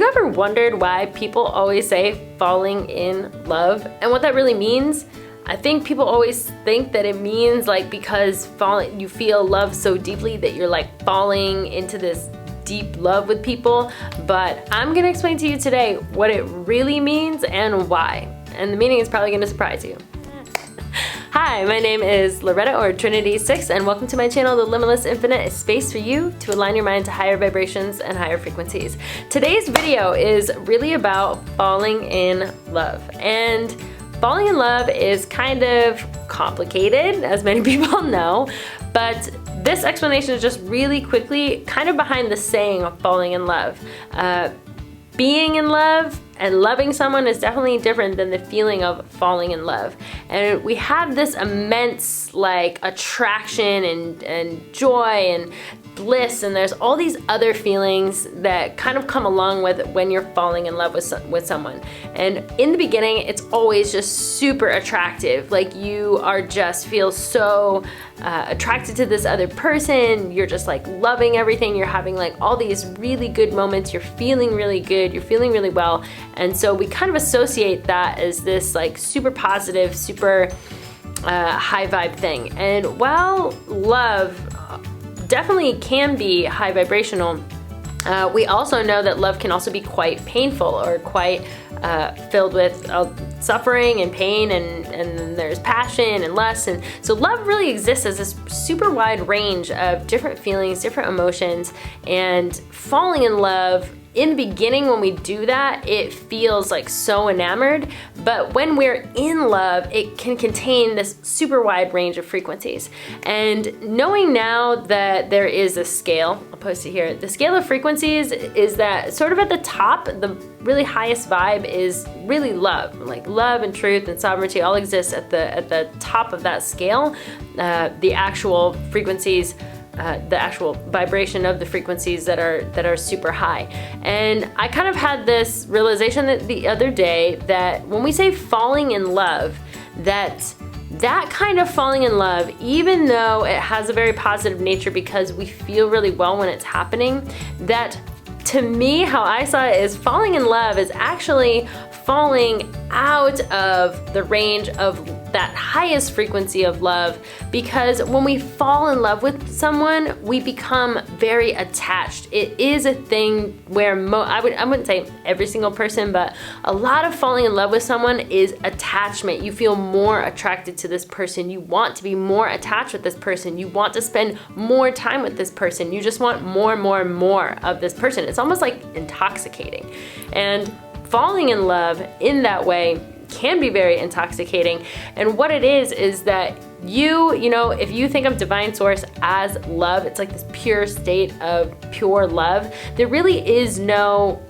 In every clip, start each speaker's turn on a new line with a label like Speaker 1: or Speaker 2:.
Speaker 1: you ever wondered why people always say falling in love and what that really means? I think people always think that it means like because you feel love so deeply that you're like falling into this deep love with people, but I'm gonna explain to you today what it really means and why. And the meaning is probably gonna surprise you. Hi, my name is Loretta or Trinity6 and welcome to my channel, The Limitless Infinite, a space for you to align your mind to higher vibrations and higher frequencies. Today's video is really about falling in love. And falling in love is kind of complicated, as many people know, but this explanation is just really quickly kind of behind the saying of falling in love. Being in love and loving someone is definitely different than the feeling of falling in love. And we have this immense like attraction and joy and bliss, and there's all these other feelings that kind of come along with when you're falling in love with someone. And in the beginning, it's always just super attractive. Like you are just feel so attracted to this other person. You're just like loving everything. You're having like all these really good moments. You're feeling really good. You're feeling really well. And so we kind of associate that as this like super positive, super high vibe thing. And while love definitely can be high vibrational, we also know that love can also be quite painful or quite filled with suffering and pain, and there's passion and lust. And so love really exists as this super wide range of different feelings, different emotions. And falling in love, in the beginning when we do that, it feels like so enamored, but when we're in love, it can contain this super wide range of frequencies. And knowing now that there is a scale, I'll post it here, the scale of frequencies is that sort of at the top, the really highest vibe is really love. Like love and truth and sovereignty all exist at the top of that scale. The actual frequencies, the actual vibration of the frequencies that are super high. And I kind of had this realization that the other day that when we say falling in love, that kind of falling in love, even though it has a very positive nature because we feel really well when it's happening, that to me, how I saw it is falling in love is actually falling out of the range of that highest frequency of love, because when we fall in love with someone, we become very attached. It is a thing where I wouldn't say every single person, but a lot of falling in love with someone is attachment. You feel more attracted to this person. You want to be more attached with this person. You want to spend more time with this person. You just want more of this person. It's almost like intoxicating. And falling in love in that way can be very intoxicating. And what it is that you know, if you think of divine source as love, it's like this pure state of pure love. There really is no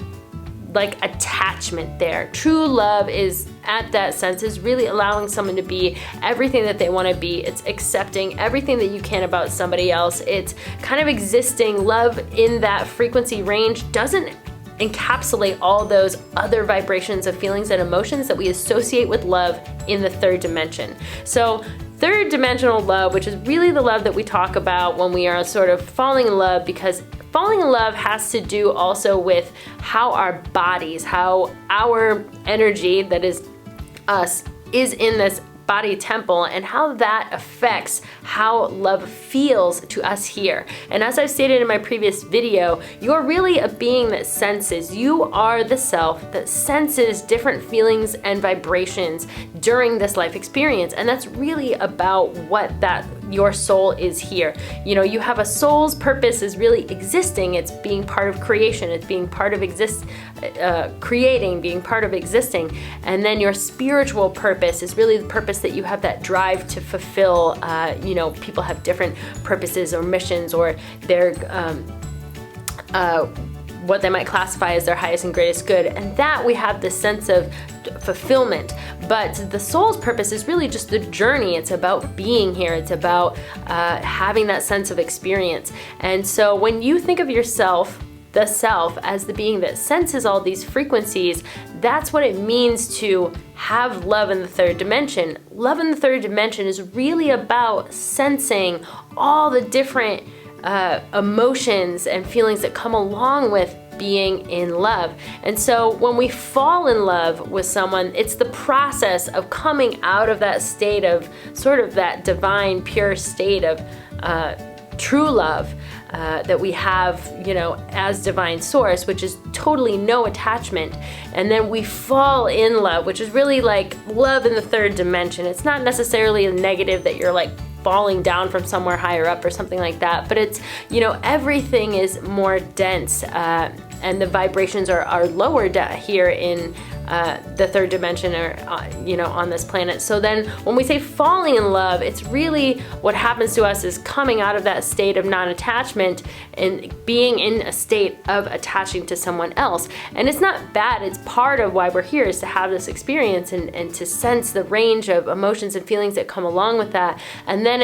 Speaker 1: like attachment there. True love is at that sense is really allowing someone to be everything that they want to be. It's accepting everything that you can about somebody else. It's kind of existing. Love in that frequency range doesn't encapsulate all those other vibrations of feelings and emotions that we associate with love in the third dimension. So third dimensional love, which is really the love that we talk about when we are sort of falling in love, because falling in love has to do also with how our bodies, how our energy that is us is in this body temple, and how that affects how love feels to us here. And as I've stated in my previous video, you're really a being that senses. You are the self that senses different feelings and vibrations during this life experience. And that's really about what that your soul is here. You know, you have a soul's purpose is really existing. It's being part of creation. It's being part of creating, being part of existing. And then your spiritual purpose is really the purpose that you have that drive to fulfill. You know, people have different purposes or missions, or their what they might classify as their highest and greatest good. And that we have this sense of fulfillment. But the soul's purpose is really just the journey. It's about being here. It's about having that sense of experience. And so when you think of yourself, the self, as the being that senses all these frequencies, that's what it means to have love in the third dimension. Love in the third dimension is really about sensing all the different emotions and feelings that come along with being in love. And so when we fall in love with someone, it's the process of coming out of that state of sort of that divine, pure state of true love that we have, you know, as divine source, which is totally no attachment. And then we fall in love, which is really like love in the third dimension. It's not necessarily a negative that you're like falling down from somewhere higher up or something like that, but it's, you know, everything is more dense and the vibrations are lower here in the third dimension, or you know, on this planet. So then when we say falling in love, it's really what happens to us is coming out of that state of non-attachment and being in a state of attaching to someone else. And it's not bad. It's part of why we're here, is to have this experience and to sense the range of emotions and feelings that come along with that. And then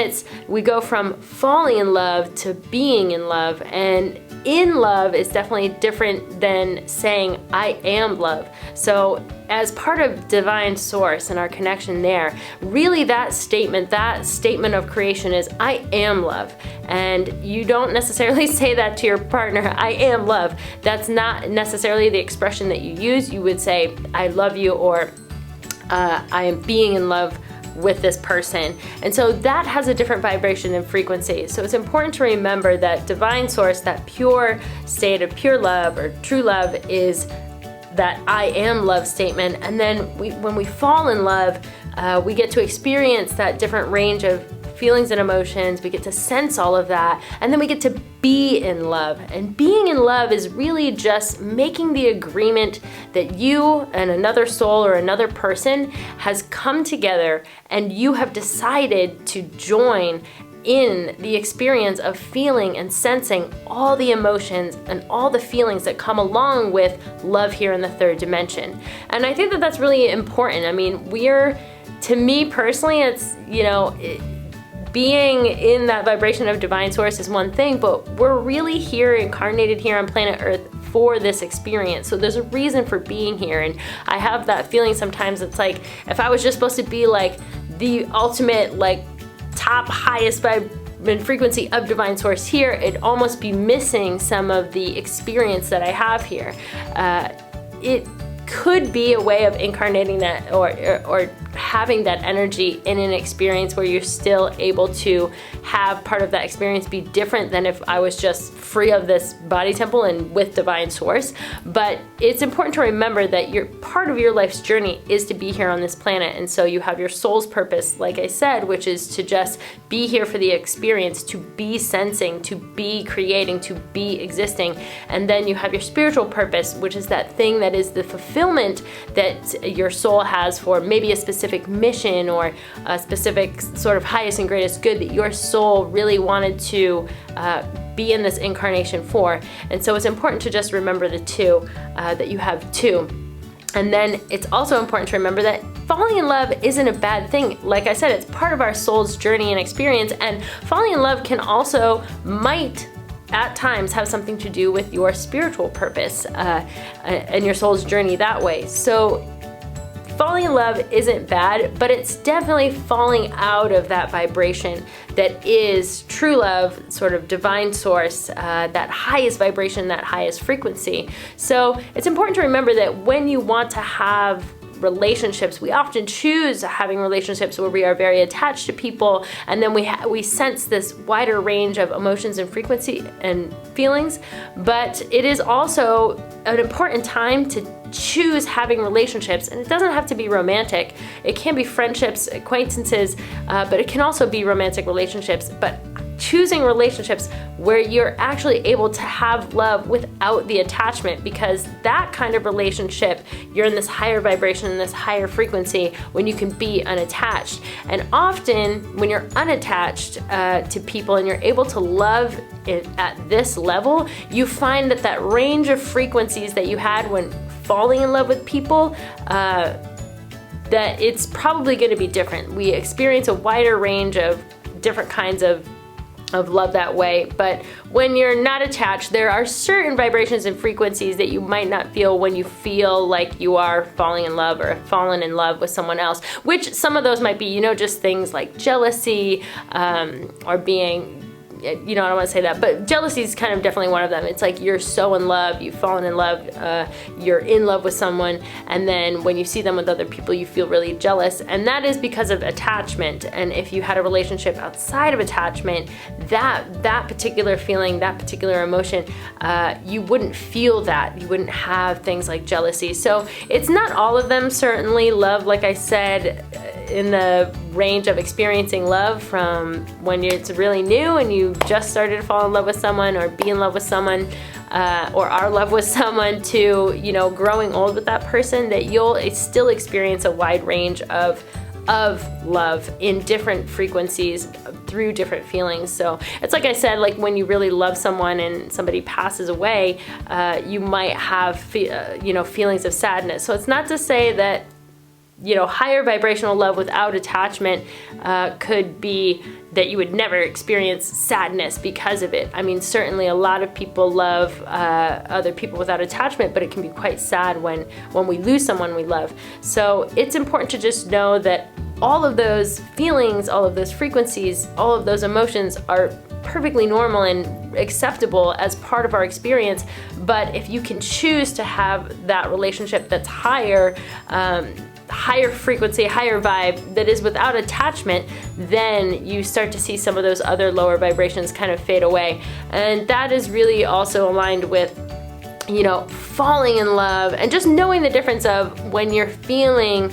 Speaker 1: we go from falling in love to being in love. And in love is definitely different than saying I am love. So as part of divine source and our connection there, really that statement of creation is I am love. And you don't necessarily say that to your partner, I am love. That's not necessarily the expression that you use. You would say I love you, or I am being in love with this person. And so that has a different vibration and frequency. So it's important to remember that divine source, that pure state of pure love or true love, is that I am love statement. And then when we fall in love, we get to experience that different range of feelings and emotions. We get to sense all of that, and then we get to be in love. And being in love is really just making the agreement that you and another soul or another person has come together, and you have decided to join in the experience of feeling and sensing all the emotions and all the feelings that come along with love here in the third dimension. And I think that that's really important. I mean, to me personally, it's, you know, being in that vibration of divine source is one thing, but we're really here, incarnated here on planet Earth for this experience. So there's a reason for being here. And I have that feeling sometimes. It's like, if I was just supposed to be like the ultimate, like top highest vibration frequency of divine source here, it'd almost be missing some of the experience that I have here. It could be a way of incarnating that, or having that energy in an experience where you're still able to have part of that experience be different than if I was just free of this body temple and with divine source. But it's important to remember that part of your life's journey is to be here on this planet. And so you have your soul's purpose, like I said, which is to just be here for the experience, to be sensing, to be creating, to be existing. And then you have your spiritual purpose, which is that thing that is the fulfillment that your soul has for maybe a specific mission or a specific sort of highest and greatest good that your soul really wanted to be in this incarnation for. And so it's important to just remember the two, that you have two. And then it's also important to remember that falling in love isn't a bad thing. Like I said, it's part of our soul's journey and experience, and falling in love might at times have something to do with your spiritual purpose and your soul's journey that way. So falling in love isn't bad, but it's definitely falling out of that vibration that is true love, sort of divine source, that highest vibration, that highest frequency. So it's important to remember that when you want to have relationships, we often choose having relationships where we are very attached to people, and then we sense this wider range of emotions and frequency and feelings. But it is also an important time to choose having relationships, and it doesn't have to be romantic. It can be friendships, acquaintances, but it can also be romantic relationships. But choosing relationships where you're actually able to have love without the attachment, because that kind of relationship, you're in this higher vibration, in this higher frequency, when you can be unattached. And often when you're unattached to people and you're able to love it at this level, you find that range of frequencies that you had when falling in love with people, that it's probably going to be different. We experience a wider range of different kinds of love that way. But when you're not attached, there are certain vibrations and frequencies that you might not feel when you feel like you are falling in love or fallen in love with someone else, which some of those might be, just things like jealousy, or being you know, I don't want to say that, but jealousy is kind of definitely one of them. It's like you're so in love, you've fallen in love, you're in love with someone, and then when you see them with other people, you feel really jealous, and that is because of attachment. And if you had a relationship outside of attachment, that particular feeling, that particular emotion, you wouldn't feel that. You wouldn't have things like jealousy. So it's not all of them, certainly. Love, like I said, in the range of experiencing love from when it's really new and you just started to fall in love with someone or be in love with someone, or are in love with someone, to, you know, growing old with that person, that you'll still experience a wide range of love in different frequencies through different feelings. So it's like I said, like when you really love someone and somebody passes away, you might have you know, feelings of sadness. So it's not to say that, you know, higher vibrational love without attachment could be that you would never experience sadness because of it. I mean, certainly a lot of people love other people without attachment, but it can be quite sad when we lose someone we love. So it's important to just know that all of those feelings, all of those frequencies, all of those emotions are perfectly normal and acceptable as part of our experience. But if you can choose to have that relationship that's higher, higher frequency, higher vibe, that is without attachment, then you start to see some of those other lower vibrations kind of fade away. And that is really also aligned with, you know, falling in love and just knowing the difference of when you're feeling,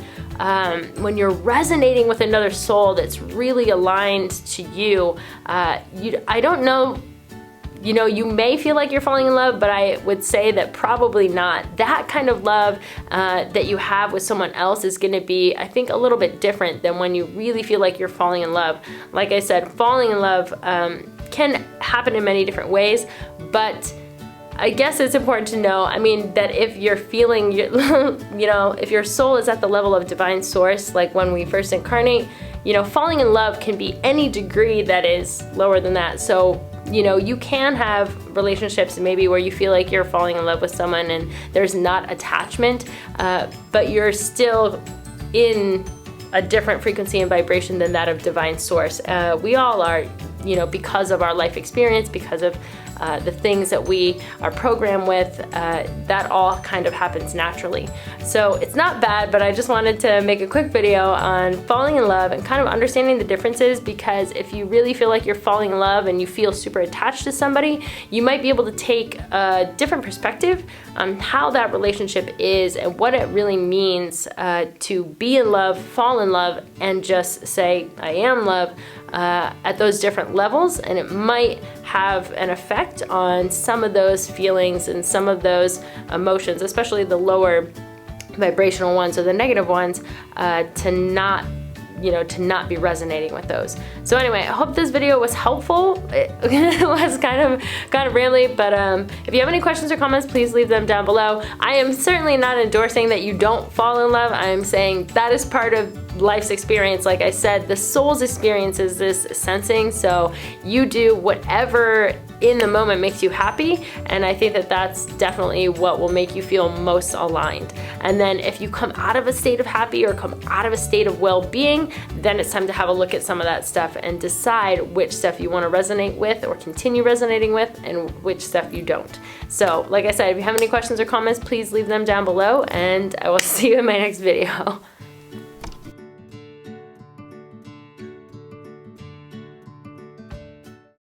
Speaker 1: when you're resonating with another soul that's really aligned to you. I don't know, you know, you may feel like you're falling in love, but I would say that probably not. That kind of love that you have with someone else is going to be, I think, a little bit different than when you really feel like you're falling in love. Like I said, falling in love can happen in many different ways, but I guess it's important to know, I mean, that if you're feeling, you know, if your soul is at the level of divine source, like when we first incarnate, you know, falling in love can be any degree that is lower than that. So, you know, you can have relationships maybe where you feel like you're falling in love with someone and there's not attachment, but you're still in a different frequency and vibration than that of divine source. We all are, you know, because of our life experience, because of the things that we are programmed with, that all kind of happens naturally. So it's not bad, but I just wanted to make a quick video on falling in love and kind of understanding the differences, because if you really feel like you're falling in love and you feel super attached to somebody, you might be able to take a different perspective on how that relationship is and what it really means to be in love, fall in love, and just say, I am love, at those different levels. And it might have an effect on some of those feelings and some of those emotions, especially the lower vibrational ones or the negative ones, to not be resonating with those. So anyway, I hope this video was helpful. It was kind of rambly, but if you have any questions or comments, please leave them down below. I am certainly not endorsing that you don't fall in love. I am saying that is part of life's experience. Like I said, the soul's experience is this sensing, so you do whatever in the moment makes you happy, and I think that that's definitely what will make you feel most aligned. And then if you come out of a state of happy or come out of a state of well-being, then it's time to have a look at some of that stuff and decide which stuff you want to resonate with or continue resonating with, and which stuff you don't. So like I said, if you have any questions or comments, please leave them down below, and I will see you in my next video.